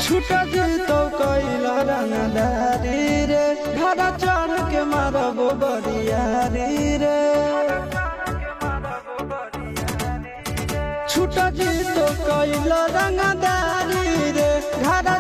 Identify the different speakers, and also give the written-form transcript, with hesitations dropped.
Speaker 1: छूटा जी तो कैला रंगदारी रे घड़ा चढ़ के मारबो बरियारी रे छूटा जी तो कैला रंगदारी रे घड़ा